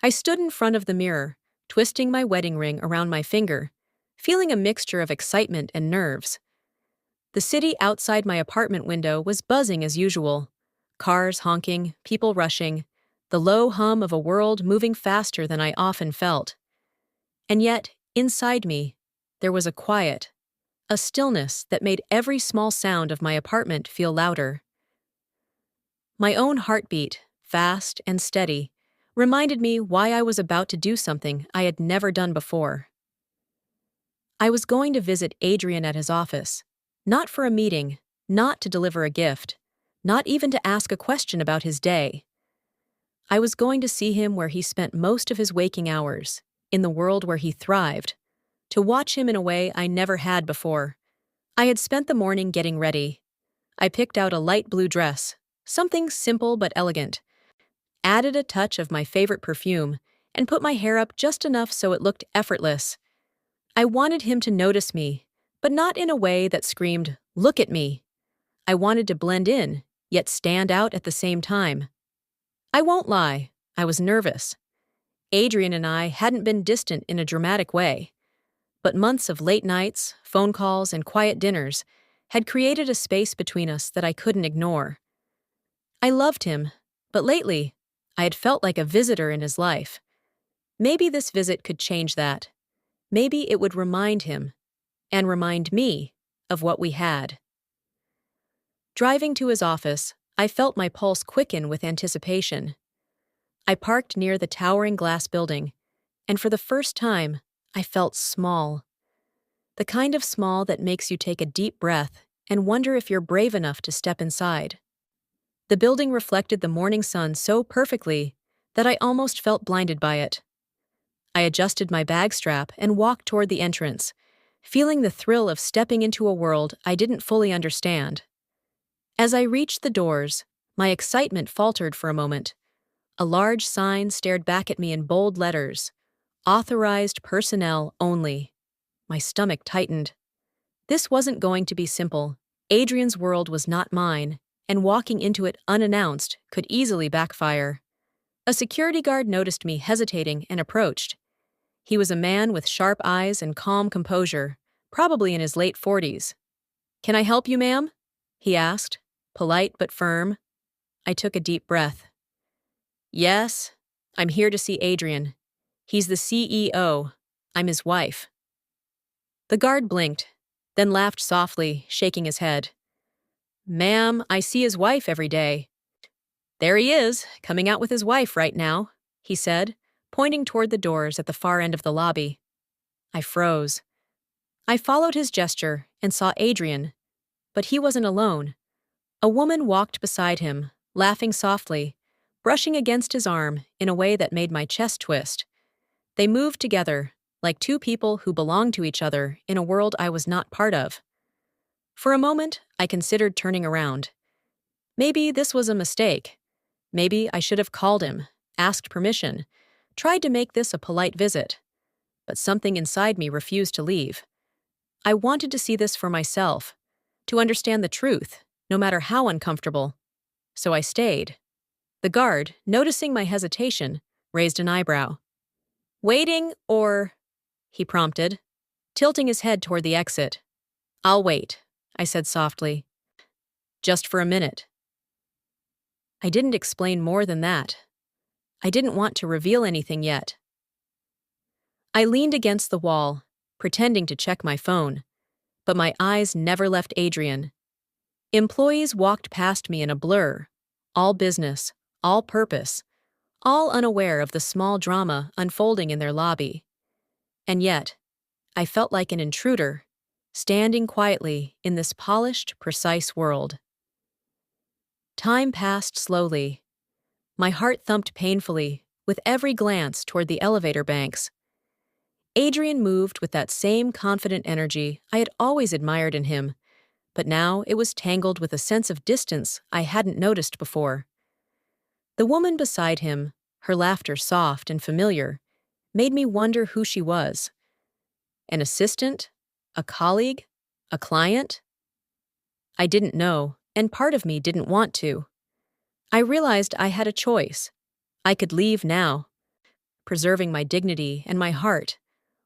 I stood in front of the mirror, twisting my wedding ring around my finger, feeling a mixture of excitement and nerves. The city outside my apartment window was buzzing as usual. Cars honking, people rushing, the low hum of a world moving faster than I often felt. And yet, inside me, there was a quiet, a stillness that made every small sound of my apartment feel louder. My own heartbeat, fast and steady, reminded me why I was about to do something I had never done before. I was going to visit Adrian at his office, not for a meeting, not to deliver a gift, not even to ask a question about his day. I was going to see him where he spent most of his waking hours, in the world where he thrived, to watch him in a way I never had before. I had spent the morning getting ready. I picked out a light blue dress, something simple but elegant, added a touch of my favorite perfume, and put my hair up just enough so it looked effortless. I wanted him to notice me, but not in a way that screamed, "Look at me." I wanted to blend in, yet stand out at the same time. I won't lie, I was nervous. Adrian and I hadn't been distant in a dramatic way, but months of late nights, phone calls, and quiet dinners had created a space between us that I couldn't ignore. I loved him, but lately, I had felt like a visitor in his life. Maybe this visit could change that. Maybe it would remind him, and remind me, of what we had. Driving to his office, I felt my pulse quicken with anticipation. I parked near the towering glass building, and for the first time, I felt small. The kind of small that makes you take a deep breath and wonder if you're brave enough to step inside. The building reflected the morning sun so perfectly that I almost felt blinded by it. I adjusted my bag strap and walked toward the entrance, feeling the thrill of stepping into a world I didn't fully understand. As I reached the doors, my excitement faltered for a moment. A large sign stared back at me in bold letters, "Authorized personnel only." My stomach tightened. This wasn't going to be simple. Adrian's world was not mine, and walking into it unannounced could easily backfire. A security guard noticed me hesitating and approached. He was a man with sharp eyes and calm composure, probably in his late 40s. "Can I help you, ma'am?" he asked, polite but firm. I took a deep breath. "Yes, I'm here to see Adrian. He's the CEO. I'm his wife." The guard blinked, then laughed softly, shaking his head. "Ma'am, I see his wife every day." "There he is, coming out with his wife right now," he said, pointing toward the doors at the far end of the lobby. I froze. I followed his gesture and saw Adrian, but he wasn't alone. A woman walked beside him, laughing softly, brushing against his arm in a way that made my chest twist. They moved together, like two people who belonged to each other in a world I was not part of. For a moment, I considered turning around. Maybe this was a mistake. Maybe I should have called him, asked permission, tried to make this a polite visit. But something inside me refused to leave. I wanted to see this for myself, to understand the truth, no matter how uncomfortable. So I stayed. The guard, noticing my hesitation, raised an eyebrow. "Waiting or—" he prompted, tilting his head toward the exit. "I'll wait," I said softly. "Just for a minute." I didn't explain more than that. I didn't want to reveal anything yet. I leaned against the wall, pretending to check my phone, but my eyes never left Adrian. Employees walked past me in a blur, all business, all purpose, all unaware of the small drama unfolding in their lobby. And yet, I felt like an intruder, standing quietly in this polished, precise world. Time passed slowly. My heart thumped painfully with every glance toward the elevator banks. Adrian moved with that same confident energy I had always admired in him, but now it was tangled with a sense of distance I hadn't noticed before. The woman beside him, her laughter soft and familiar, made me wonder who she was. An assistant? A colleague? A client? I didn't know, and part of me didn't want to. I realized I had a choice. I could leave now. preserving my dignity and my heart.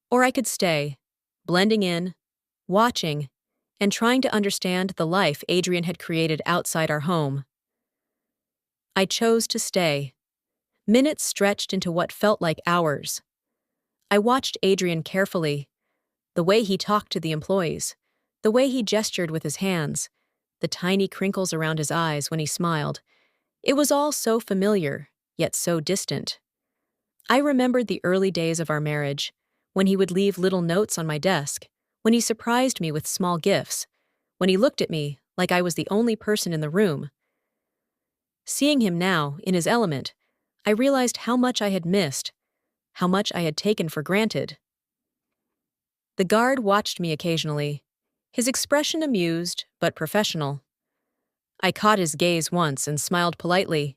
Or I could stay, blending in, watching, and trying to understand the life Adrian had created outside our home. I chose to stay. Minutes stretched into what felt like hours. I watched Adrian carefully, the way he talked to the employees, the way he gestured with his hands, the tiny crinkles around his eyes when he smiled. It was all so familiar, yet so distant. I remembered the early days of our marriage, when he would leave little notes on my desk, when he surprised me with small gifts, when he looked at me like I was the only person in the room. Seeing him now, in his element, I realized how much I had missed, how much I had taken for granted. The guard watched me occasionally, his expression amused but professional. I caught his gaze once and smiled politely,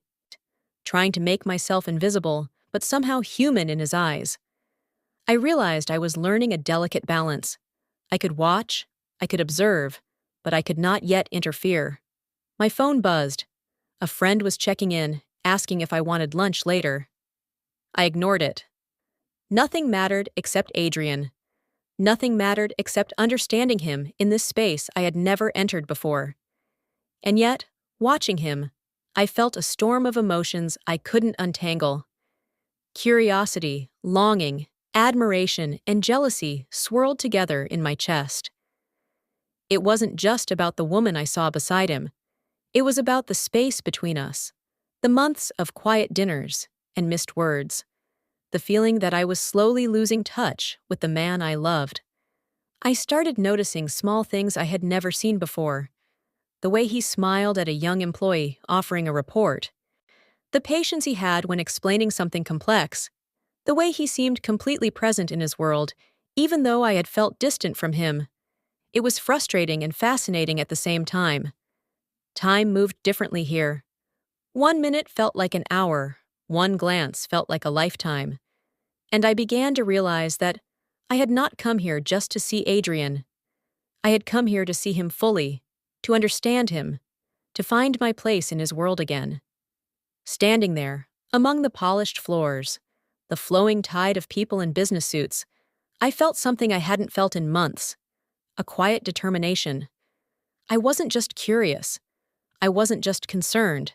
trying to make myself invisible but somehow human in his eyes. I realized I was learning a delicate balance. I could watch, I could observe, but I could not yet interfere. My phone buzzed. A friend was checking in, asking if I wanted lunch later. I ignored it. Nothing mattered except Adrian. Nothing mattered except understanding him in this space I had never entered before. And yet, watching him, I felt a storm of emotions I couldn't untangle. Curiosity, longing, admiration, and jealousy swirled together in my chest. It wasn't just about the woman I saw beside him. It was about the space between us, the months of quiet dinners and missed words, the feeling that I was slowly losing touch with the man I loved. I started noticing small things I had never seen before. The way he smiled at a young employee offering a report, the patience he had when explaining something complex, the way he seemed completely present in his world, even though I had felt distant from him. It was frustrating and fascinating at the same time. Time moved differently here. 1 minute felt like an hour, one glance felt like a lifetime. And I began to realize that I had not come here just to see Adrian. I had come here to see him fully, to understand him, to find my place in his world again. Standing there, among the polished floors, the flowing tide of people in business suits, I felt something I hadn't felt in months, a quiet determination. I wasn't just curious. I wasn't just concerned.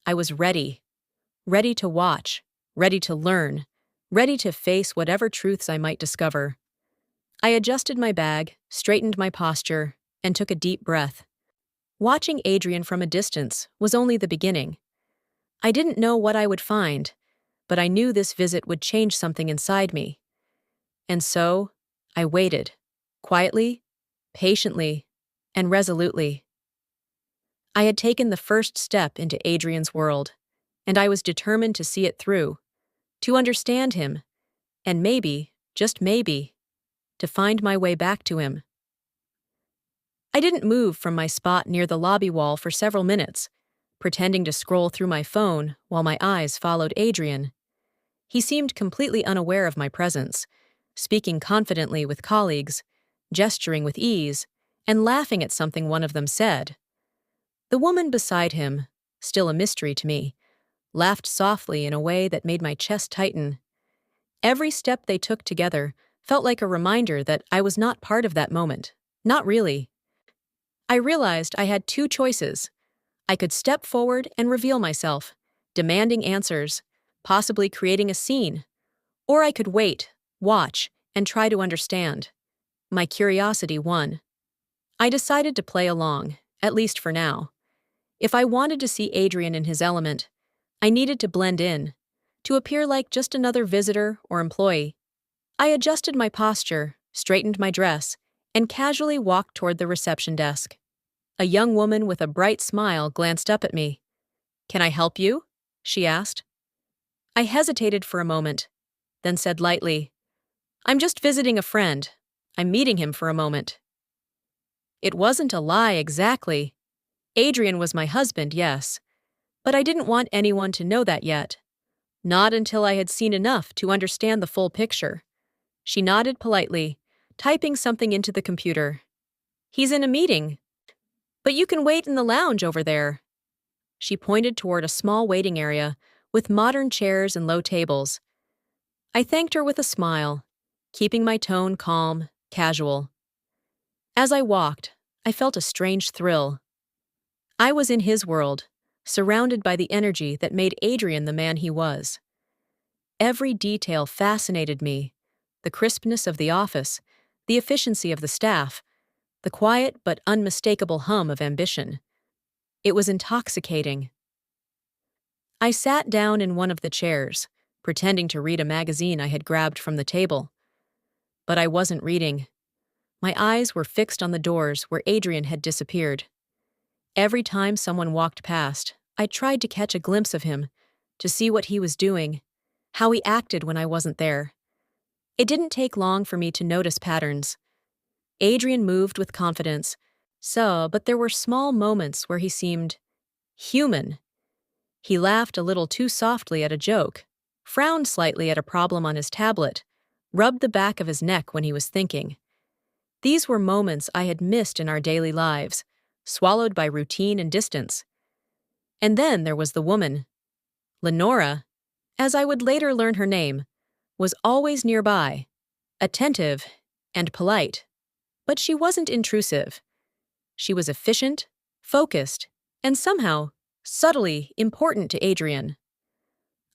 I was ready. Ready to watch, ready to learn, ready to face whatever truths I might discover. I adjusted my bag, straightened my posture, and took a deep breath. Watching Adrian from a distance was only the beginning. I didn't know what I would find, but I knew this visit would change something inside me. And so, I waited, quietly, patiently, and resolutely. I had taken the first step into Adrian's world, and I was determined to see it through, to understand him, and maybe, just maybe, to find my way back to him. I didn't move from my spot near the lobby wall for several minutes, pretending to scroll through my phone while my eyes followed Adrian. He seemed completely unaware of my presence, speaking confidently with colleagues, gesturing with ease, and laughing at something one of them said. The woman beside him, still a mystery to me, laughed softly in a way that made my chest tighten. Every step they took together felt like a reminder that I was not part of that moment. Not really. I realized I had two choices. I could step forward and reveal myself, demanding answers, possibly creating a scene. Or I could wait, watch, and try to understand. My curiosity won. I decided to play along, at least for now. If I wanted to see Adrian in his element, I needed to blend in, to appear like just another visitor or employee. I adjusted my posture, straightened my dress, and casually walked toward the reception desk. A young woman with a bright smile glanced up at me. "Can I help you?" she asked. I hesitated for a moment, then said lightly, "I'm just visiting a friend. I'm meeting him for a moment." It wasn't a lie exactly. Adrian was my husband, yes, but I didn't want anyone to know that yet. Not until I had seen enough to understand the full picture. She nodded politely, typing something into the computer. "He's in a meeting. But you can wait in the lounge over there." She pointed toward a small waiting area with modern chairs and low tables. I thanked her with a smile, keeping my tone calm, casual. As I walked, I felt a strange thrill. I was in his world, surrounded by the energy that made Adrian the man he was. Every detail fascinated me: the crispness of the office, the efficiency of the staff, the quiet but unmistakable hum of ambition. It was intoxicating. I sat down in one of the chairs, pretending to read a magazine I had grabbed from the table. But I wasn't reading. My eyes were fixed on the doors where Adrian had disappeared. Every time someone walked past, I tried to catch a glimpse of him, to see what he was doing, how he acted when I wasn't there. It didn't take long for me to notice patterns. Adrian moved with confidence, but there were small moments where he seemed human. He laughed a little too softly at a joke, frowned slightly at a problem on his tablet, rubbed the back of his neck when he was thinking. These were moments I had missed in our daily lives, swallowed by routine and distance. And then there was the woman. Lenora, as I would later learn her name, was always nearby, attentive and polite. But she wasn't intrusive. She was efficient, focused, and somehow subtly important to Adrian.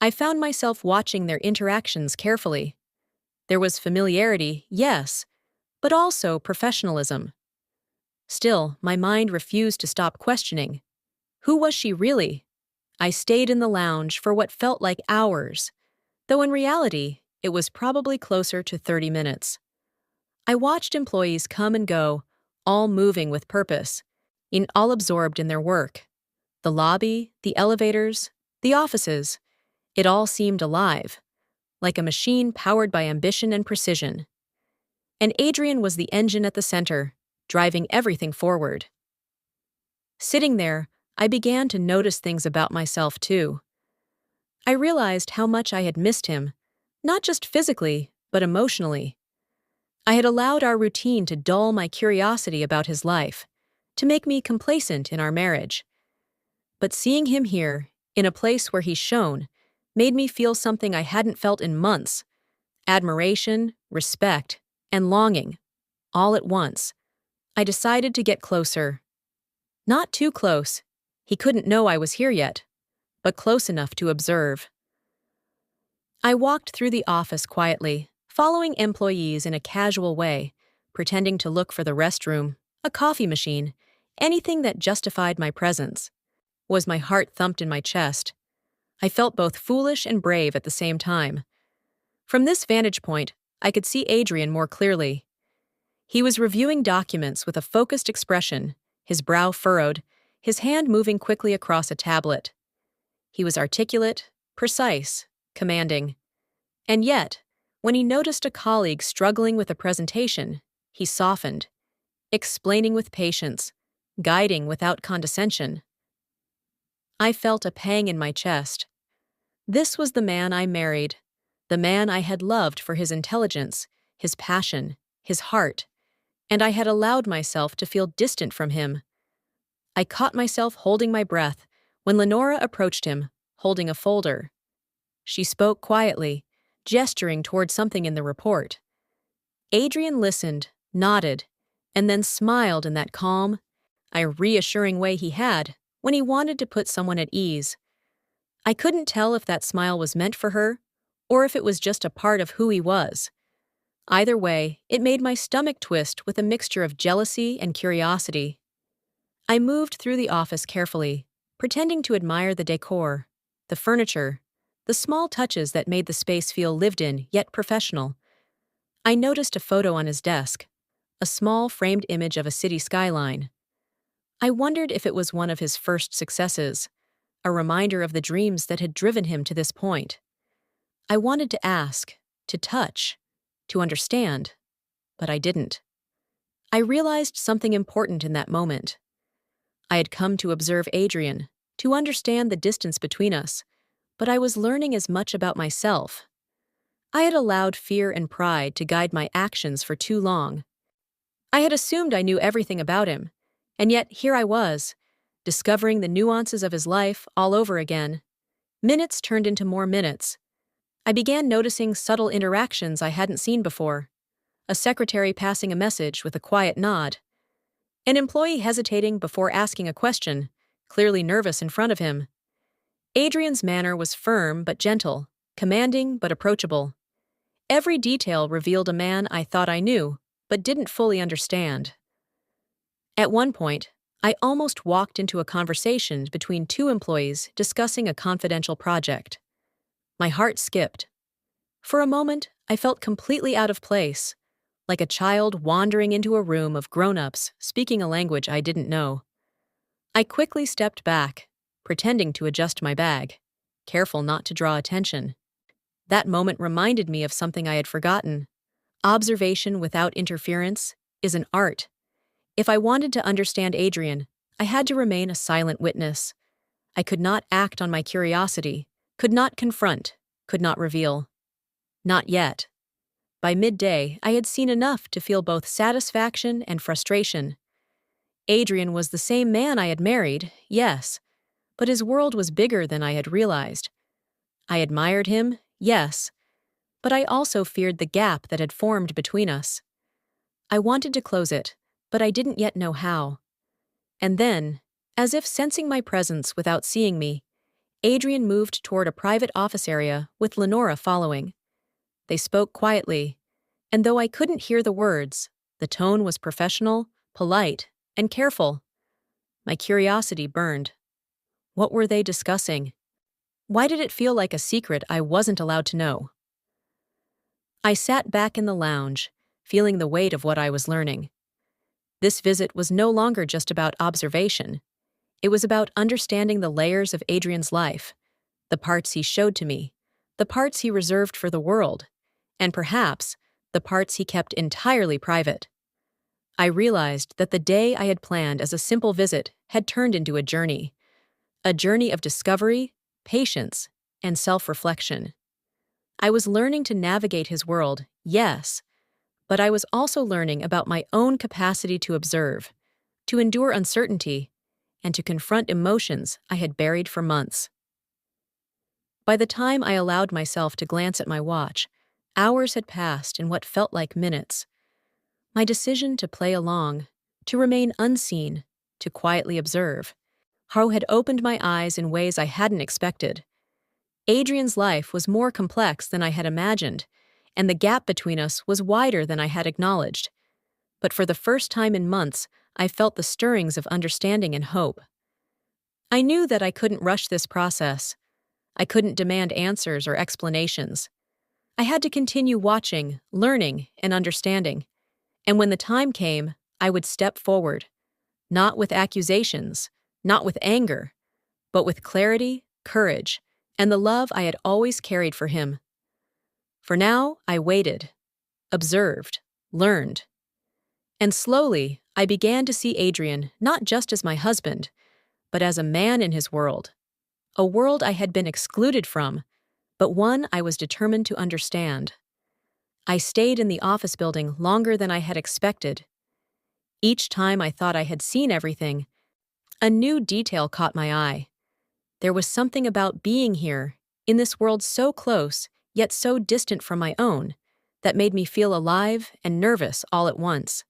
I found myself watching their interactions carefully. There was familiarity, yes, but also professionalism. Still, my mind refused to stop questioning. Who was she really? I stayed in the lounge for what felt like hours, though in reality, it was probably closer to 30 minutes. I watched employees come and go, all moving with purpose, all absorbed in their work. The lobby, the elevators, the offices, it all seemed alive, like a machine powered by ambition and precision. And Adrian was the engine at the center, driving everything forward. Sitting there, I began to notice things about myself too. I realized how much I had missed him, not just physically, but emotionally. I had allowed our routine to dull my curiosity about his life, to make me complacent in our marriage. But seeing him here, in a place where he shone, made me feel something I hadn't felt in months: admiration, respect, and longing, all at once. I decided to get closer. Not too close. He couldn't know I was here yet, but close enough to observe. I walked through the office quietly, following employees in a casual way, pretending to look for the restroom, a coffee machine, anything that justified my presence. Was my heart thumped in my chest? I felt both foolish and brave at the same time. From this vantage point, I could see Adrian more clearly. He was reviewing documents with a focused expression, his brow furrowed, his hand moving quickly across a tablet. He was articulate, precise, commanding. And yet, when he noticed a colleague struggling with a presentation, he softened, explaining with patience, guiding without condescension. I felt a pang in my chest. This was the man I married, the man I had loved for his intelligence, his passion, his heart, and I had allowed myself to feel distant from him. I caught myself holding my breath when Lenora approached him, holding a folder. She spoke quietly, gesturing toward something in the report. Adrian listened, nodded, and then smiled in that calm, reassuring way he had when he wanted to put someone at ease. I couldn't tell if that smile was meant for her, or if it was just a part of who he was. Either way, it made my stomach twist with a mixture of jealousy and curiosity. I moved through the office carefully, pretending to admire the decor, the furniture, the small touches that made the space feel lived in yet professional. I noticed a photo on his desk, a small framed image of a city skyline. I wondered if it was one of his first successes, a reminder of the dreams that had driven him to this point. I wanted to ask, to touch, to understand, but I didn't. I realized something important in that moment. I had come to observe Adrian, to understand the distance between us, but I was learning as much about myself. I had allowed fear and pride to guide my actions for too long. I had assumed I knew everything about him, and yet here I was, discovering the nuances of his life all over again. Minutes turned into more minutes. I began noticing subtle interactions I hadn't seen before. A secretary passing a message with a quiet nod. An employee hesitating before asking a question, clearly nervous in front of him. Adrian's manner was firm but gentle, commanding but approachable. Every detail revealed a man I thought I knew, but didn't fully understand. At one point, I almost walked into a conversation between two employees discussing a confidential project. My heart skipped. For a moment, I felt completely out of place, like a child wandering into a room of grown-ups speaking a language I didn't know. I quickly stepped back, pretending to adjust my bag, careful not to draw attention. That moment reminded me of something I had forgotten. Observation without interference is an art. If I wanted to understand Adrian, I had to remain a silent witness. I could not act on my curiosity, could not confront, could not reveal. Not yet. By midday, I had seen enough to feel both satisfaction and frustration. Adrian was the same man I had married, yes, but his world was bigger than I had realized. I admired him, yes, but I also feared the gap that had formed between us. I wanted to close it, but I didn't yet know how. And then, as if sensing my presence without seeing me, Adrian moved toward a private office area with Lenora following. They spoke quietly, and though I couldn't hear the words, the tone was professional, polite, and careful. My curiosity burned. What were they discussing? Why did it feel like a secret I wasn't allowed to know? I sat back in the lounge, feeling the weight of what I was learning. This visit was no longer just about observation. It was about understanding the layers of Adrian's life, the parts he showed to me, the parts he reserved for the world, and perhaps the parts he kept entirely private. I realized that the day I had planned as a simple visit had turned into a journey of discovery, patience, and self-reflection. I was learning to navigate his world, yes, but I was also learning about my own capacity to observe, to endure uncertainty, and to confront emotions I had buried for months. By the time I allowed myself to glance at my watch, hours had passed in what felt like minutes. My decision to play along, to remain unseen, to quietly observe, had opened my eyes in ways I hadn't expected. Adrian's life was more complex than I had imagined, and the gap between us was wider than I had acknowledged. But for the first time in months, I felt the stirrings of understanding and hope. I knew that I couldn't rush this process. I couldn't demand answers or explanations. I had to continue watching, learning, and understanding. And when the time came, I would step forward, not with accusations, not with anger, but with clarity, courage, and the love I had always carried for him. For now, I waited, observed, learned. And slowly, I began to see Adrian not just as my husband, but as a man in his world. A world I had been excluded from, but one I was determined to understand. I stayed in the office building longer than I had expected. Each time I thought I had seen everything, a new detail caught my eye. There was something about being here, in this world so close, yet so distant from my own, that made me feel alive and nervous all at once.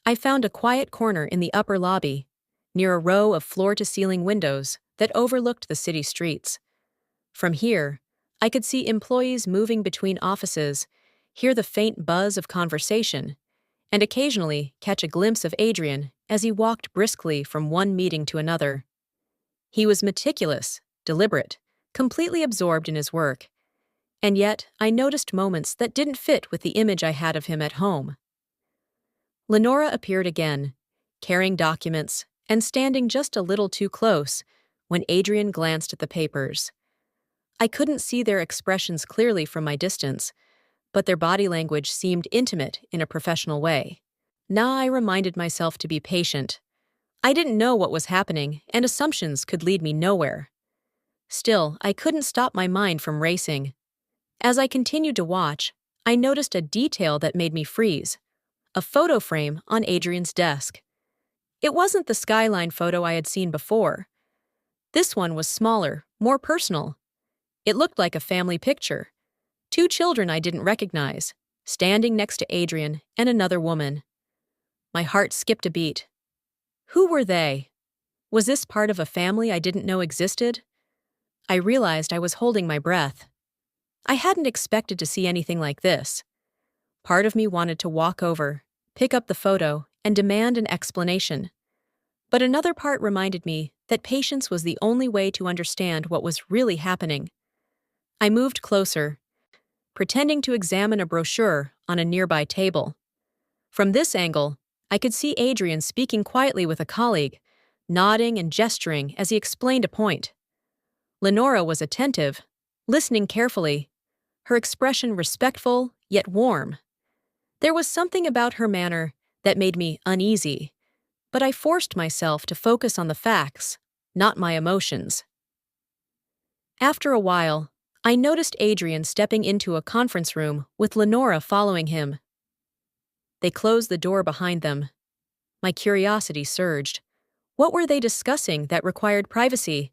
I found a quiet corner in the upper lobby, near a row of floor-to-ceiling windows that overlooked the city streets. From here, I could see employees moving between offices, hear the faint buzz of conversation, and occasionally catch a glimpse of Adrian as he walked briskly from one meeting to another. He was meticulous, deliberate, completely absorbed in his work, and yet I noticed moments that didn't fit with the image I had of him at home. Lenora appeared again, carrying documents and standing just a little too close when Adrian glanced at the papers. I couldn't see their expressions clearly from my distance, but their body language seemed intimate in a professional way. Now I reminded myself to be patient. I didn't know what was happening, and assumptions could lead me nowhere. Still, I couldn't stop my mind from racing. As I continued to watch, I noticed a detail that made me freeze: a photo frame on Adrian's desk. It wasn't the skyline photo I had seen before. This one was smaller, more personal. It looked like a family picture. Two children I didn't recognize, standing next to Adrian and another woman. My heart skipped a beat. Who were they? Was this part of a family I didn't know existed? I realized I was holding my breath. I hadn't expected to see anything like this. Part of me wanted to walk over, pick up the photo, and demand an explanation. But another part reminded me that patience was the only way to understand what was really happening. I moved closer, pretending to examine a brochure on a nearby table. From this angle, I could see Adrian speaking quietly with a colleague, nodding and gesturing as he explained a point. Lenora was attentive, listening carefully, her expression respectful yet warm. There was something about her manner that made me uneasy, but I forced myself to focus on the facts, not my emotions. After a while, I noticed Adrian stepping into a conference room with Lenora following him. They closed the door behind them. My curiosity surged. What were they discussing that required privacy?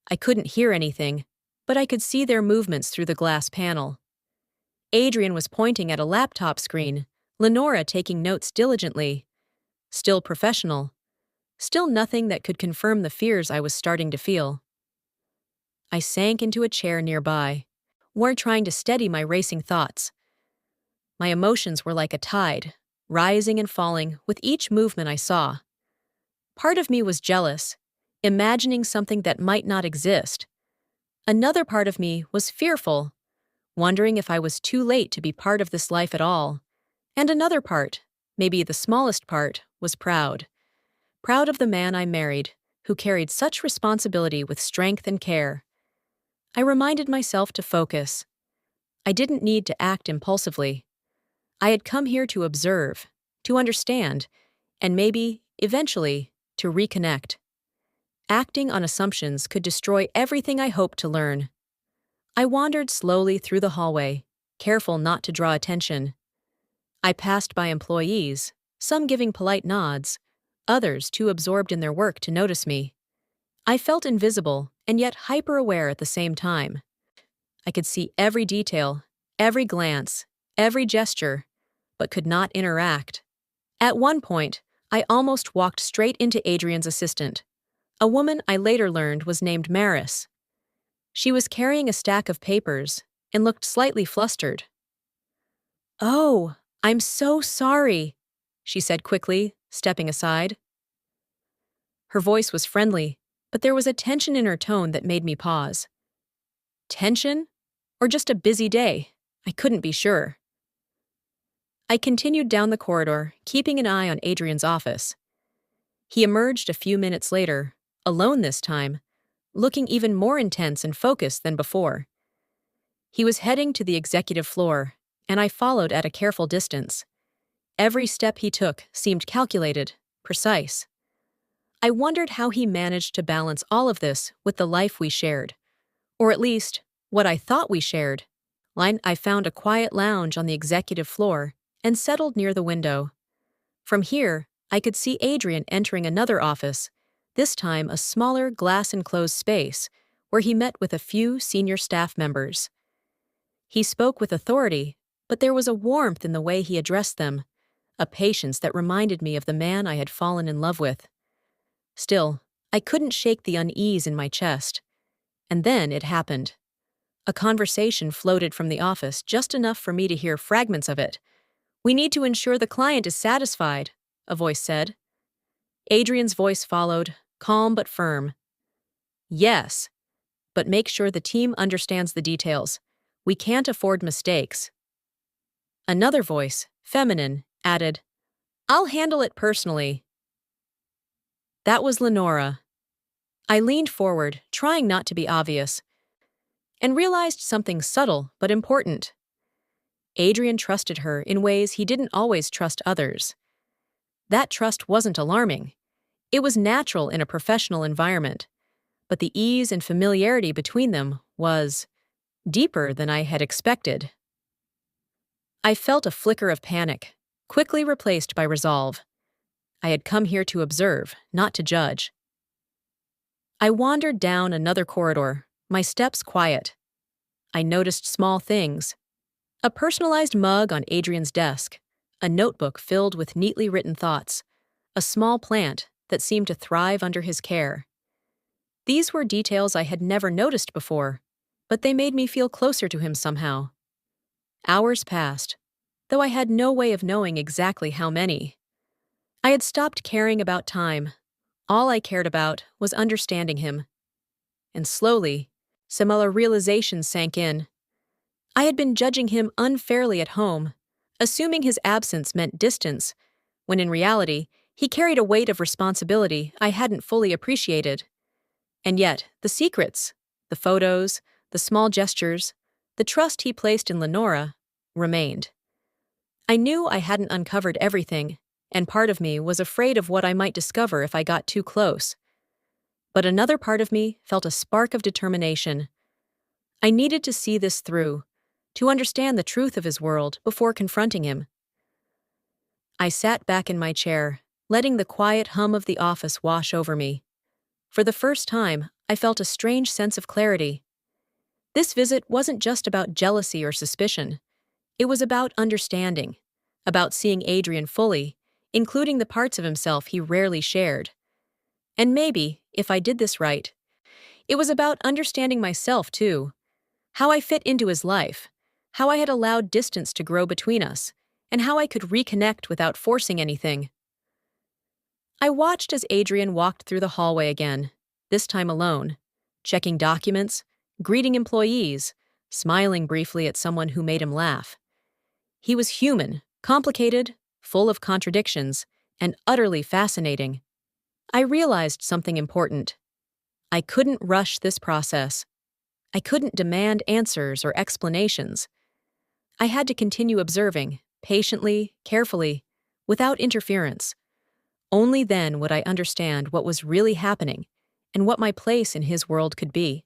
I couldn't hear anything, but I could see their movements through the glass panel. Adrian was pointing at a laptop screen, Lenora taking notes diligently. Still professional. Still nothing that could confirm the fears I was starting to feel. I sank into a chair nearby, more trying to steady my racing thoughts. My emotions were like a tide, rising and falling with each movement I saw. Part of me was jealous, imagining something that might not exist. Another part of me was fearful, wondering if I was too late to be part of this life at all. And another part, maybe the smallest part, was proud. Proud of the man I married, who carried such responsibility with strength and care. I reminded myself to focus. I didn't need to act impulsively. I had come here to observe, to understand, and maybe, eventually, to reconnect. Acting on assumptions could destroy everything I hoped to learn. I wandered slowly through the hallway, careful not to draw attention. I passed by employees, some giving polite nods, others too absorbed in their work to notice me. I felt invisible and yet hyper-aware at the same time. I could see every detail, every glance, every gesture, but could not interact. At one point, I almost walked straight into Adrian's assistant, a woman I later learned was named Maris. She was carrying a stack of papers and looked slightly flustered. "Oh, I'm so sorry," she said quickly, stepping aside. Her voice was friendly, but there was a tension in her tone that made me pause. Tension? Or just a busy day? I couldn't be sure. I continued down the corridor, keeping an eye on Adrian's office. He emerged a few minutes later, alone this time, looking even more intense and focused than before. He was heading to the executive floor, and I followed at a careful distance. Every step he took seemed calculated, precise. I wondered how he managed to balance all of this with the life we shared. Or at least, what I thought we shared. I found a quiet lounge on the executive floor and settled near the window. From here, I could see Adrian entering another office, this time a smaller glass-enclosed space, where he met with a few senior staff members. He spoke with authority, but there was a warmth in the way he addressed them, a patience that reminded me of the man I had fallen in love with. Still, I couldn't shake the unease in my chest. And then it happened. A conversation floated from the office, just enough for me to hear fragments of it. "We need to ensure the client is satisfied," a voice said. Adrian's voice followed, calm but firm. "Yes, but make sure the team understands the details. We can't afford mistakes." Another voice, feminine, added, "I'll handle it personally." That was Lenora. I leaned forward, trying not to be obvious, and realized something subtle but important. Adrian trusted her in ways he didn't always trust others. That trust wasn't alarming. It was natural in a professional environment, but the ease and familiarity between them was deeper than I had expected. I felt a flicker of panic, quickly replaced by resolve. I had come here to observe, not to judge. I wandered down another corridor, my steps quiet. I noticed small things. A personalized mug on Adrian's desk, a notebook filled with neatly written thoughts, a small plant that seemed to thrive under his care. These were details I had never noticed before, but they made me feel closer to him somehow. Hours passed, though I had no way of knowing exactly how many. I had stopped caring about time. All I cared about was understanding him. And slowly, similar realizations sank in. I had been judging him unfairly at home, assuming his absence meant distance, when in reality, he carried a weight of responsibility I hadn't fully appreciated. And yet, the secrets, the photos, the small gestures, the trust he placed in Lenora, remained. I knew I hadn't uncovered everything, and part of me was afraid of what I might discover if I got too close. But another part of me felt a spark of determination. I needed to see this through, to understand the truth of his world before confronting him. I sat back in my chair, letting the quiet hum of the office wash over me. For the first time, I felt a strange sense of clarity. This visit wasn't just about jealousy or suspicion. It was about understanding, about seeing Adrian fully, including the parts of himself he rarely shared. And maybe, if I did this right, it was about understanding myself too, how I fit into his life, how I had allowed distance to grow between us, and how I could reconnect without forcing anything. I watched as Adrian walked through the hallway again, this time alone, checking documents, greeting employees, smiling briefly at someone who made him laugh. He was human, complicated, full of contradictions, and utterly fascinating. I realized something important. I couldn't rush this process. I couldn't demand answers or explanations. I had to continue observing, patiently, carefully, without interference. Only then would I understand what was really happening and what my place in his world could be.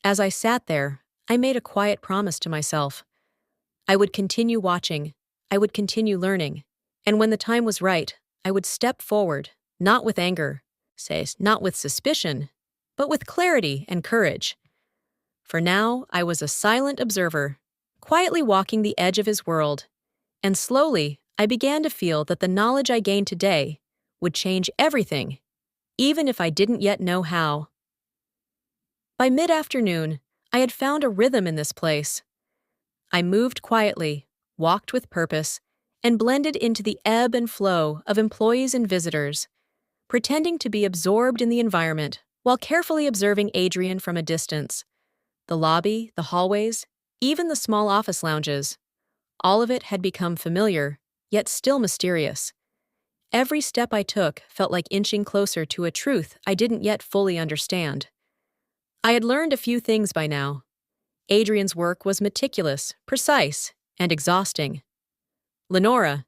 As I sat there, I made a quiet promise to myself. I would continue watching, I would continue learning, and when the time was right, I would step forward, not with anger, not with suspicion, but with clarity and courage. For now, I was a silent observer, quietly walking the edge of his world, and slowly, I began to feel that the knowledge I gained today would change everything, even if I didn't yet know how. By mid-afternoon, I had found a rhythm in this place. I moved quietly, walked with purpose, and blended into the ebb and flow of employees and visitors, pretending to be absorbed in the environment while carefully observing Adrian from a distance. The lobby, the hallways, even the small office lounges, all of it had become familiar, yet still mysterious. Every step I took felt like inching closer to a truth I didn't yet fully understand. I had learned a few things by now. Adrian's work was meticulous, precise, and exhausting. Lenora,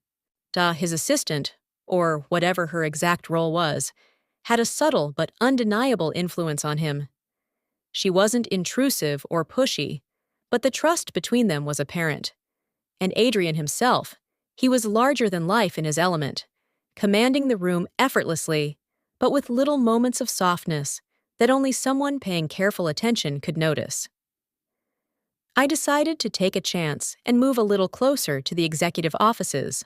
his assistant, or whatever her exact role was, had a subtle but undeniable influence on him. She wasn't intrusive or pushy, but the trust between them was apparent. And Adrian himself, he was larger than life in his element, commanding the room effortlessly, but with little moments of softness that only someone paying careful attention could notice. I decided to take a chance and move a little closer to the executive offices.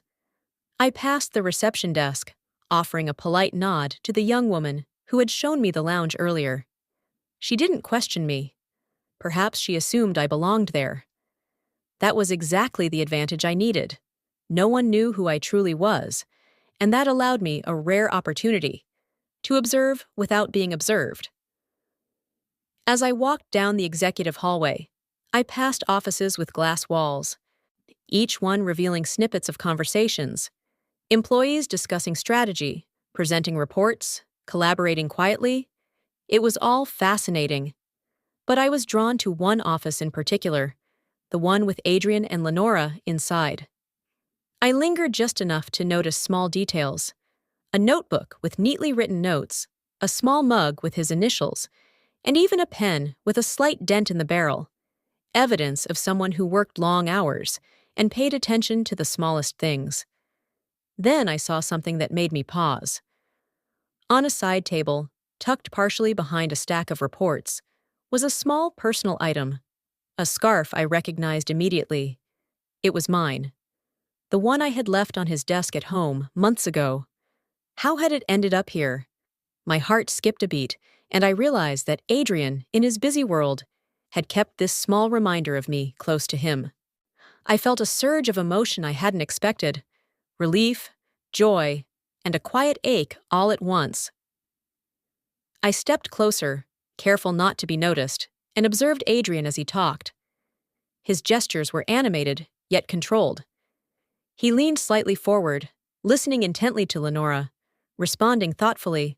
I passed the reception desk, offering a polite nod to the young woman who had shown me the lounge earlier. She didn't question me. Perhaps she assumed I belonged there. That was exactly the advantage I needed. No one knew who I truly was, and that allowed me a rare opportunity to observe without being observed. As I walked down the executive hallway, I passed offices with glass walls, each one revealing snippets of conversations, employees discussing strategy, presenting reports, collaborating quietly. It was all fascinating. But I was drawn to one office in particular, the one with Adrian and Lenora inside. I lingered just enough to notice small details: a notebook with neatly written notes, a small mug with his initials, and even a pen with a slight dent in the barrel, evidence of someone who worked long hours and paid attention to the smallest things. Then I saw something that made me pause. On a side table, tucked partially behind a stack of reports, was a small personal item, A scarf I recognized immediately. It was mine. The one I had left on his desk at home months ago. How had it ended up here? My heart skipped a beat, and I realized that Adrian, in his busy world, had kept this small reminder of me close to him. I felt a surge of emotion I hadn't expected. Relief, joy, and a quiet ache all at once. I stepped closer, careful not to be noticed, and observed Adrian as he talked. His gestures were animated, yet controlled. He leaned slightly forward, listening intently to Lenora, responding thoughtfully,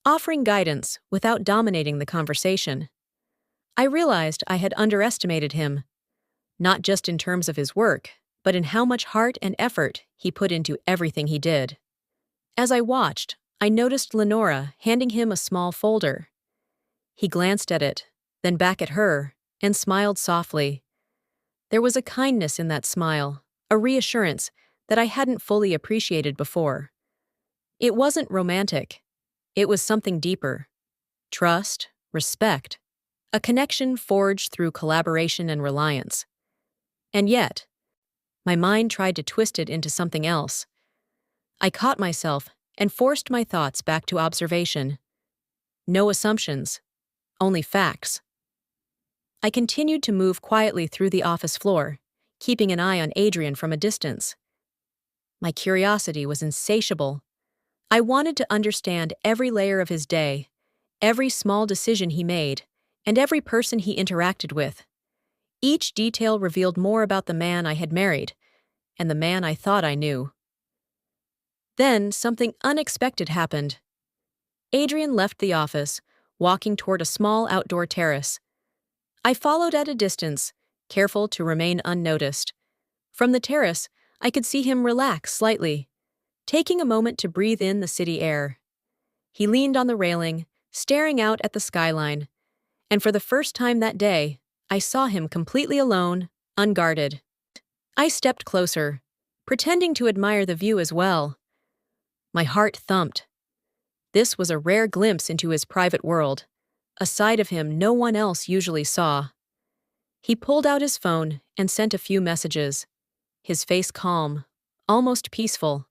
offering guidance without dominating the conversation. I realized I had underestimated him, not just in terms of his work, but in how much heart and effort he put into everything he did. As I watched, I noticed Lenora handing him a small folder. He glanced at it, then back at her, and smiled softly. There was a kindness in that smile, a reassurance that I hadn't fully appreciated before. It wasn't romantic. It was something deeper. Trust, respect, a connection forged through collaboration and reliance. And yet, my mind tried to twist it into something else. I caught myself and forced my thoughts back to observation. No assumptions, only facts. I continued to move quietly through the office floor, keeping an eye on Adrian from a distance. My curiosity was insatiable. I wanted to understand every layer of his day, every small decision he made, and every person he interacted with. Each detail revealed more about the man I had married, and the man I thought I knew. Then something unexpected happened. Adrian left the office, walking toward a small outdoor terrace. I followed at a distance, careful to remain unnoticed. From the terrace, I could see him relax slightly, taking a moment to breathe in the city air. He leaned on the railing, staring out at the skyline, and for the first time that day, I saw him completely alone, unguarded. I stepped closer, pretending to admire the view as well. My heart thumped. This was a rare glimpse into his private world, a side of him no one else usually saw. He pulled out his phone and sent a few messages, his face calm, almost peaceful.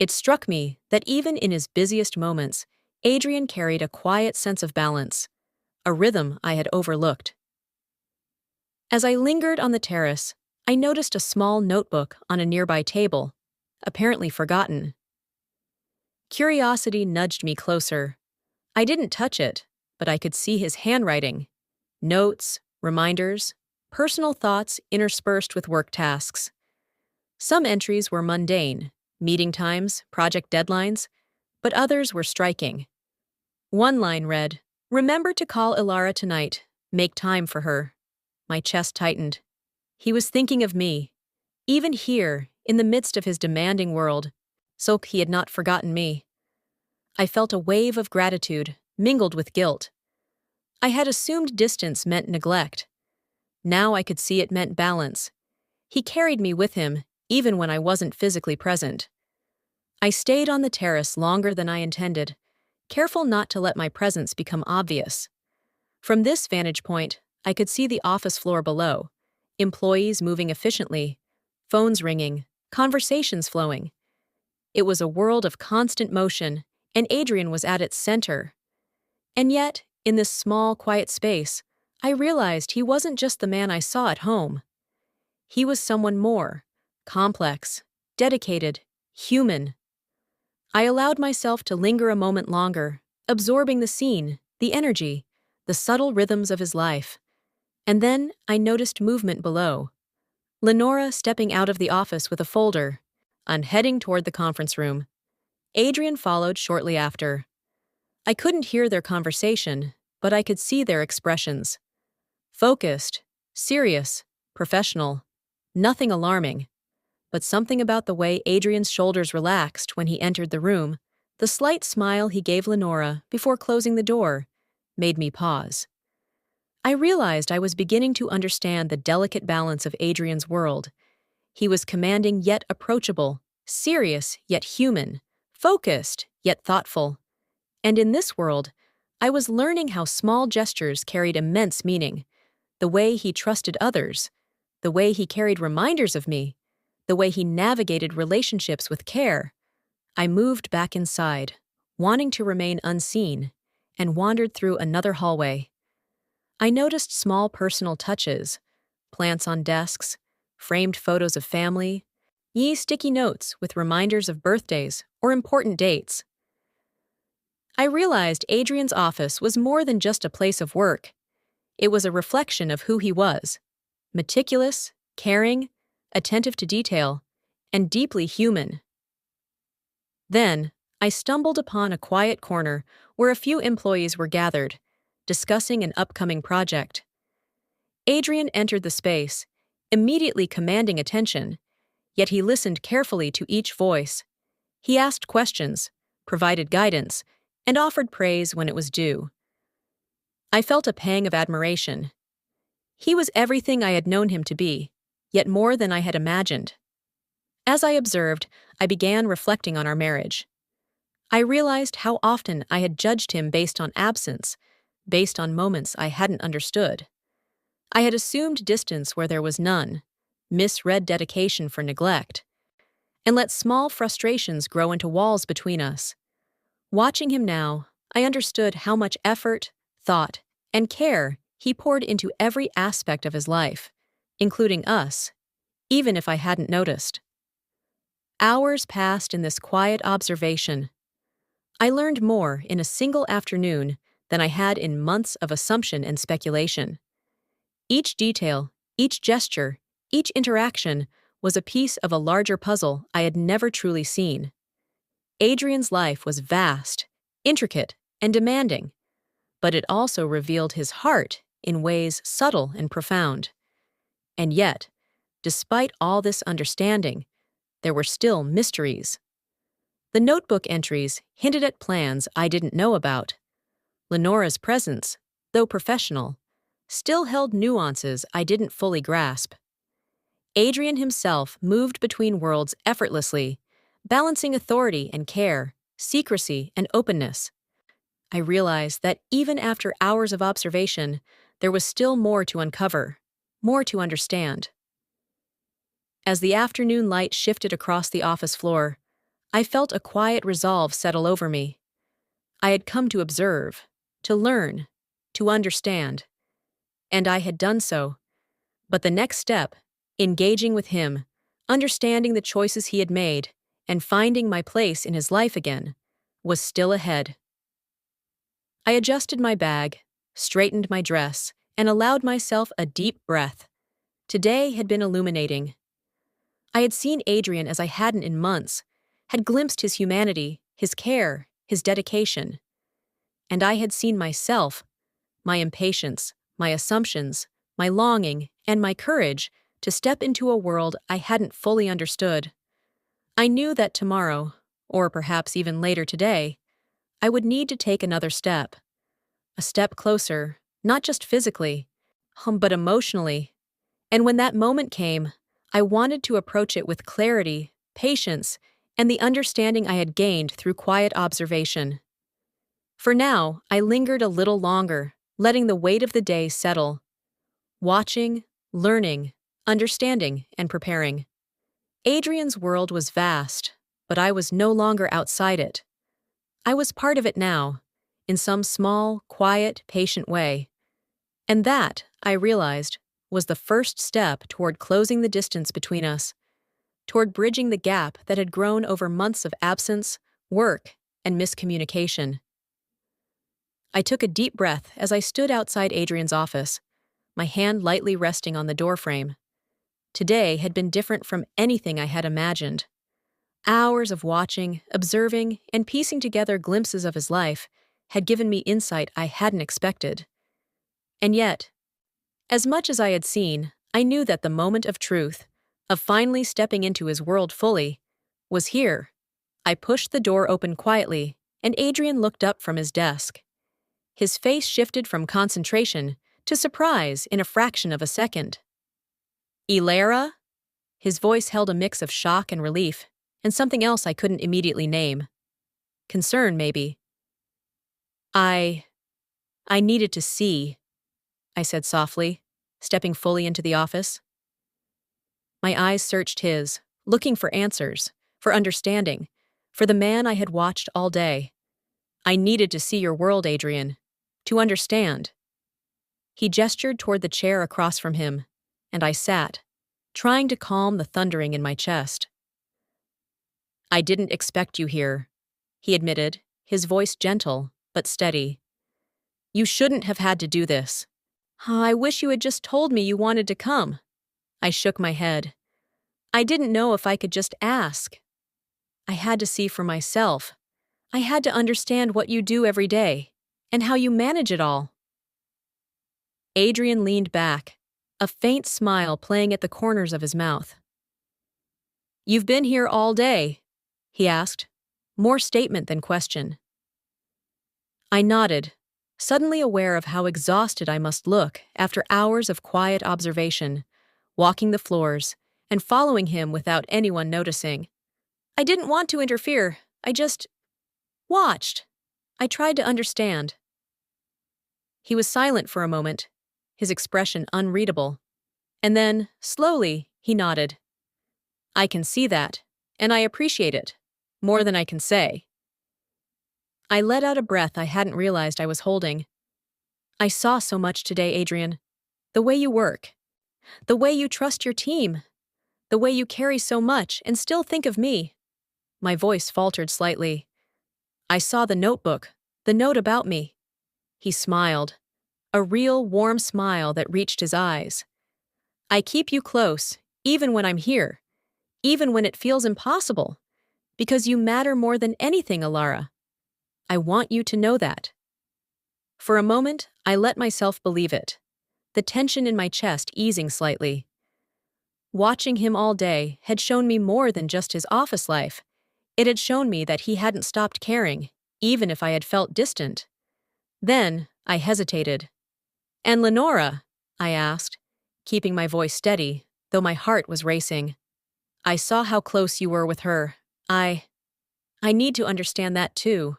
It struck me that even in his busiest moments, Adrian carried a quiet sense of balance, a rhythm I had overlooked. As I lingered on the terrace, I noticed a small notebook on a nearby table, apparently forgotten. Curiosity nudged me closer. I didn't touch it, but I could see his handwriting. Notes, reminders, personal thoughts interspersed with work tasks. Some entries were mundane, meeting times, project deadlines, but others were striking. One line read, "Remember to call Ilara tonight. Make time for her." My chest tightened. He was thinking of me. Even here, in the midst of his demanding world, so he had not forgotten me. I felt a wave of gratitude, mingled with guilt. I had assumed distance meant neglect. Now I could see it meant balance. He carried me with him, even when I wasn't physically present. I stayed on the terrace longer than I intended, careful not to let my presence become obvious. From this vantage point, I could see the office floor below, employees moving efficiently, phones ringing, conversations flowing. It was a world of constant motion, and Adrian was at its center. And yet, in this small, quiet space, I realized he wasn't just the man I saw at home. He was someone more, complex, dedicated, human. I allowed myself to linger a moment longer, absorbing the scene, the energy, the subtle rhythms of his life. And then I noticed movement below. Lenora stepping out of the office with a folder, and heading toward the conference room. Adrian followed shortly after. I couldn't hear their conversation, but I could see their expressions. Focused, serious, professional, nothing alarming. But something about the way Adrian's shoulders relaxed when he entered the room, the slight smile he gave Lenora before closing the door, made me pause. I realized I was beginning to understand the delicate balance of Adrian's world. He was commanding yet approachable, serious yet human, focused yet thoughtful. And in this world, I was learning how small gestures carried immense meaning, the way he trusted others, the way he carried reminders of me, the way he navigated relationships with care. I moved back inside, wanting to remain unseen, and wandered through another hallway. I noticed small personal touches, plants on desks, framed photos of family, sticky notes with reminders of birthdays or important dates. I realized Adrian's office was more than just a place of work. It was a reflection of who he was: meticulous, caring, attentive to detail, and deeply human. Then, I stumbled upon a quiet corner where a few employees were gathered, discussing an upcoming project. Adrian entered the space, immediately commanding attention, yet he listened carefully to each voice. He asked questions, provided guidance, and offered praise when it was due. I felt a pang of admiration. He was everything I had known him to be, yet more than I had imagined. As I observed, I began reflecting on our marriage. I realized how often I had judged him based on absence, based on moments I hadn't understood. I had assumed distance where there was none, misread dedication for neglect, and let small frustrations grow into walls between us. Watching him now, I understood how much effort, thought, and care he poured into every aspect of his life, including us, even if I hadn't noticed. Hours passed in this quiet observation. I learned more in a single afternoon than I had in months of assumption and speculation. Each detail, each gesture, each interaction was a piece of a larger puzzle I had never truly seen. Adrian's life was vast, intricate, and demanding, but it also revealed his heart in ways subtle and profound. And yet, despite all this understanding, there were still mysteries. The notebook entries hinted at plans I didn't know about. Lenora's presence, though professional, still held nuances I didn't fully grasp. Adrian himself moved between worlds effortlessly, balancing authority and care, secrecy and openness. I realized that even after hours of observation, there was still more to uncover, more to understand. As the afternoon light shifted across the office floor, I felt a quiet resolve settle over me. I had come to observe, to learn, to understand, and I had done so. But the next step, engaging with him, understanding the choices he had made, and finding my place in his life again, was still ahead. I adjusted my bag, straightened my dress, and allowed myself a deep breath. Today had been illuminating. I had seen Adrian as I hadn't in months, had glimpsed his humanity, his care, his dedication. And I had seen myself, my impatience, my assumptions, my longing, and my courage to step into a world I hadn't fully understood. I knew that tomorrow, or perhaps even later today, I would need to take another step. A step closer, not just physically, but emotionally. And when that moment came, I wanted to approach it with clarity, patience, and the understanding I had gained through quiet observation. For now, I lingered a little longer, letting the weight of the day settle, watching, learning, understanding, and preparing. Adrian's world was vast, but I was no longer outside it. I was part of it now, in some small, quiet, patient way. And that, I realized, was the first step toward closing the distance between us, toward bridging the gap that had grown over months of absence, work, and miscommunication. I took a deep breath as I stood outside Adrian's office, my hand lightly resting on the doorframe. Today had been different from anything I had imagined. Hours of watching, observing, and piecing together glimpses of his life had given me insight I hadn't expected. And yet, as much as I had seen, I knew that the moment of truth, of finally stepping into his world fully, was here. I pushed the door open quietly, and Adrian looked up from his desk. His face shifted from concentration to surprise in a fraction of a second. "Elara?" His voice held a mix of shock and relief, and something else I couldn't immediately name. Concern, maybe. I needed to see," I said softly, stepping fully into the office. My eyes searched his, looking for answers, for understanding, for the man I had watched all day. I needed to see your world, Adrian. To understand. He gestured toward the chair across from him, and I sat, trying to calm the thundering in my chest. I didn't expect you here, he admitted, his voice gentle but steady. You shouldn't have had to do this. I wish you had just told me you wanted to come. I shook my head. I didn't know if I could just ask. I had to see for myself. I had to understand what you do every day, and how you manage it all. Adrian leaned back, a faint smile playing at the corners of his mouth. You've been here all day, he asked, more statement than question. I nodded, suddenly aware of how exhausted I must look after hours of quiet observation, walking the floors, and following him without anyone noticing. I didn't want to interfere, I just watched. I tried to understand. He was silent for a moment, his expression unreadable. And then, slowly, he nodded. I can see that, and I appreciate it, more than I can say. I let out a breath I hadn't realized I was holding. I saw so much today, Adrian. The way you work. The way you trust your team. The way you carry so much and still think of me. My voice faltered slightly. I saw the notebook, the note about me. He smiled, a real warm smile that reached his eyes. I keep you close, even when I'm here, even when it feels impossible, because you matter more than anything, Alara. I want you to know that. For a moment, I let myself believe it, the tension in my chest easing slightly. Watching him all day had shown me more than just his office life. It had shown me that he hadn't stopped caring, even if I had felt distant. Then, I hesitated. And Lenora? I asked, keeping my voice steady, though my heart was racing. I saw how close you were with her. I need to understand that too.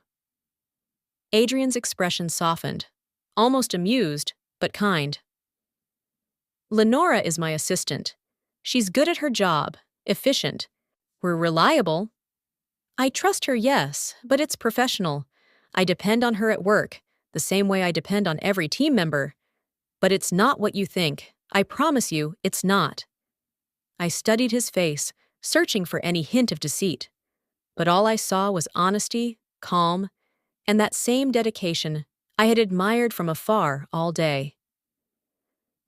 Adrian's expression softened, almost amused, but kind. Lenora is my assistant. She's good at her job, efficient. We're reliable. I trust her, yes, but it's professional. I depend on her at work, the same way I depend on every team member. But it's not what you think. I promise you, it's not. I studied his face, searching for any hint of deceit. But all I saw was honesty, calm, and that same dedication I had admired from afar all day.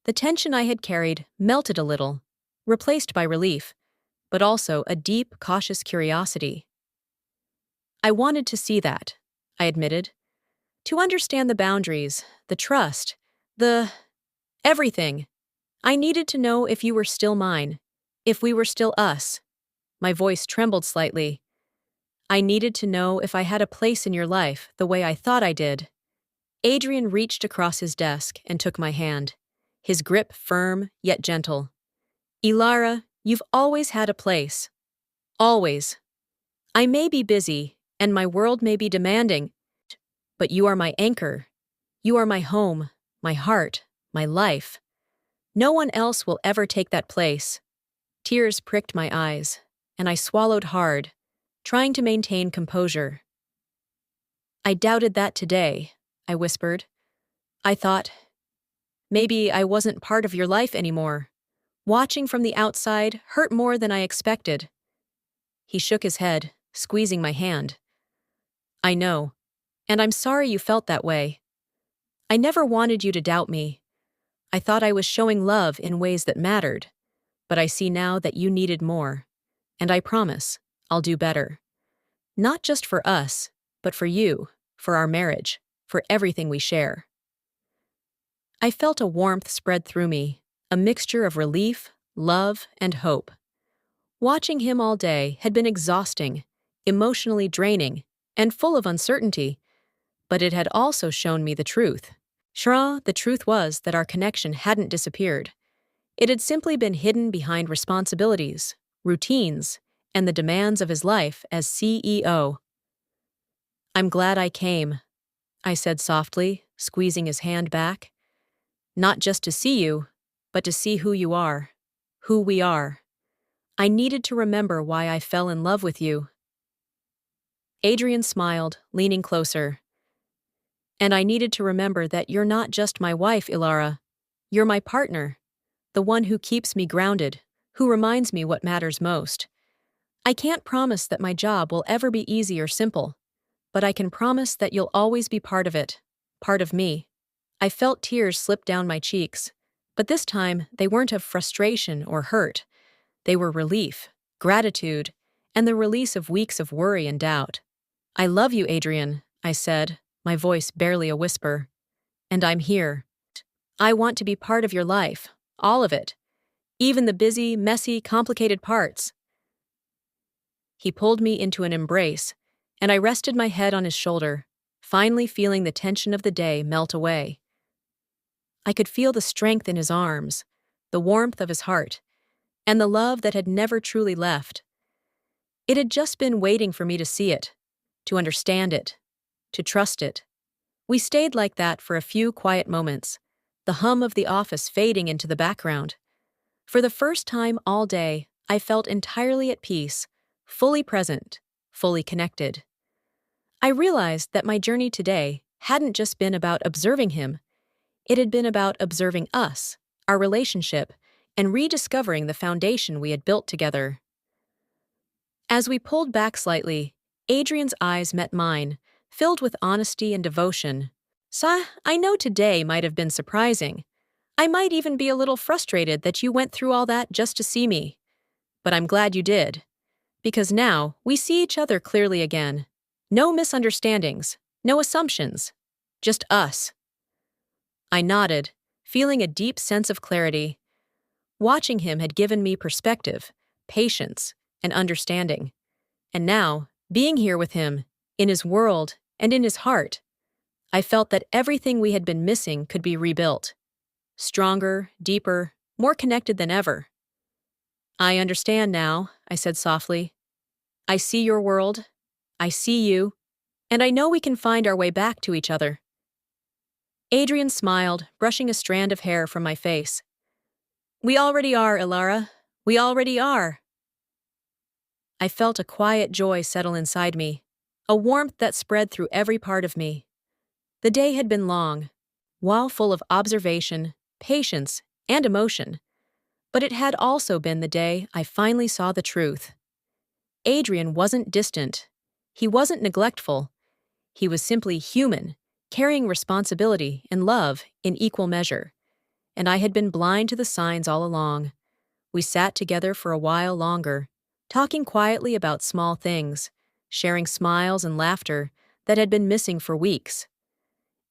The tension I had carried melted a little, replaced by relief, but also a deep, cautious curiosity. I wanted to see that, I admitted. To understand the boundaries, the trust, everything. I needed to know if you were still mine, if we were still us. My voice trembled slightly. I needed to know if I had a place in your life the way I thought I did. Adrian reached across his desk and took my hand, his grip firm yet gentle. Ilara, you've always had a place. Always. I may be busy, and my world may be demanding, but you are my anchor. You are my home, my heart, my life. No one else will ever take that place. Tears pricked my eyes, and I swallowed hard, trying to maintain composure. I doubted that today, I whispered. I thought, maybe I wasn't part of your life anymore. Watching from the outside hurt more than I expected. He shook his head, squeezing my hand. I know, and I'm sorry you felt that way. I never wanted you to doubt me. I thought I was showing love in ways that mattered, but I see now that you needed more, and I promise I'll do better. Not just for us, but for you, for our marriage, for everything we share. I felt a warmth spread through me, a mixture of relief, love, and hope. Watching him all day had been exhausting, emotionally draining, and full of uncertainty, but it had also shown me the truth. The truth was that our connection hadn't disappeared. It had simply been hidden behind responsibilities, routines, and the demands of his life as CEO. I'm glad I came, I said softly, squeezing his hand back. Not just to see you, but to see who you are, who we are. I needed to remember why I fell in love with you." Adrian smiled, leaning closer. "And I needed to remember that you're not just my wife, Ilara. You're my partner, the one who keeps me grounded, who reminds me what matters most. I can't promise that my job will ever be easy or simple, but I can promise that you'll always be part of it, part of me." I felt tears slip down my cheeks, but this time they weren't of frustration or hurt. They were relief, gratitude, and the release of weeks of worry and doubt. "I love you, Adrian," I said, my voice barely a whisper. "And I'm here. I want to be part of your life, all of it, even the busy, messy, complicated parts." He pulled me into an embrace, and I rested my head on his shoulder, finally feeling the tension of the day melt away. I could feel the strength in his arms, the warmth of his heart, and the love that had never truly left. It had just been waiting for me to see it, to understand it, to trust it. We stayed like that for a few quiet moments, the hum of the office fading into the background. For the first time all day, I felt entirely at peace, fully present, fully connected. I realized that my journey today hadn't just been about observing him. It had been about observing us, our relationship, and rediscovering the foundation we had built together. As we pulled back slightly, Adrian's eyes met mine, filled with honesty and devotion. I know today might have been surprising. I might even be a little frustrated that you went through all that just to see me. But I'm glad you did. Because now we see each other clearly again. No misunderstandings, no assumptions. Just us." I nodded, feeling a deep sense of clarity. Watching him had given me perspective, patience, and understanding. And now, being here with him, in his world and in his heart, I felt that everything we had been missing could be rebuilt. Stronger, deeper, more connected than ever. "I understand now," I said softly. "I see your world, I see you, and I know we can find our way back to each other." Adrian smiled, brushing a strand of hair from my face. "We already are, Ilara. We already are." I felt a quiet joy settle inside me, a warmth that spread through every part of me. The day had been long, while full of observation, patience, and emotion, but it had also been the day I finally saw the truth. Adrian wasn't distant. He wasn't neglectful. He was simply human, carrying responsibility and love in equal measure. And I had been blind to the signs all along. We sat together for a while longer, talking quietly about small things, sharing smiles and laughter that had been missing for weeks.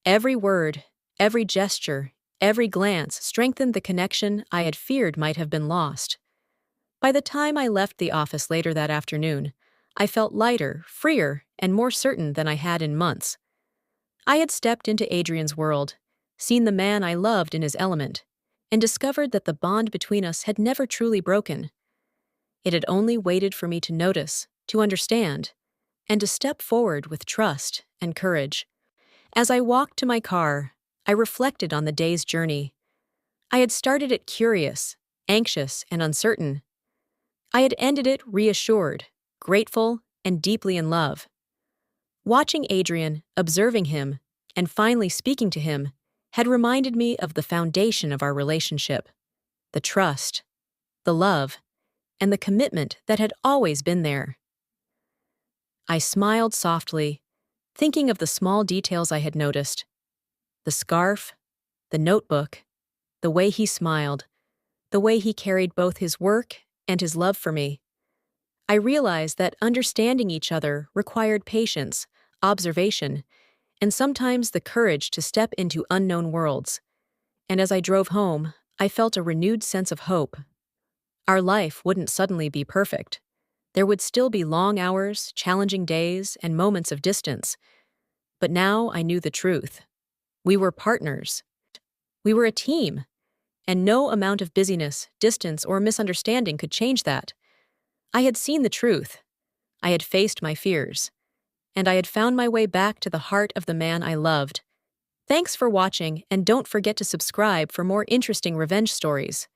Every word, every gesture, every glance strengthened the connection I had feared might have been lost. By the time I left the office later that afternoon, I felt lighter, freer, and more certain than I had in months. I had stepped into Adrian's world, seen the man I loved in his element, and discovered that the bond between us had never truly broken. It had only waited for me to notice, to understand, and to step forward with trust and courage. As I walked to my car, I reflected on the day's journey. I had started it curious, anxious, and uncertain. I had ended it reassured, grateful, and deeply in love. Watching Adrian, observing him, and finally speaking to him had reminded me of the foundation of our relationship, the trust, the love, and the commitment that had always been there. I smiled softly, thinking of the small details I had noticed. The scarf, the notebook, the way he smiled, the way he carried both his work and his love for me. I realized that understanding each other required patience, observation, and sometimes the courage to step into unknown worlds. And as I drove home, I felt a renewed sense of hope. Our life wouldn't suddenly be perfect. There would still be long hours, challenging days, and moments of distance. But now I knew the truth. We were partners. We were a team. And no amount of busyness, distance, or misunderstanding could change that. I had seen the truth. I had faced my fears. And I had found my way back to the heart of the man I loved. Thanks for watching, and don't forget to subscribe for more interesting revenge stories.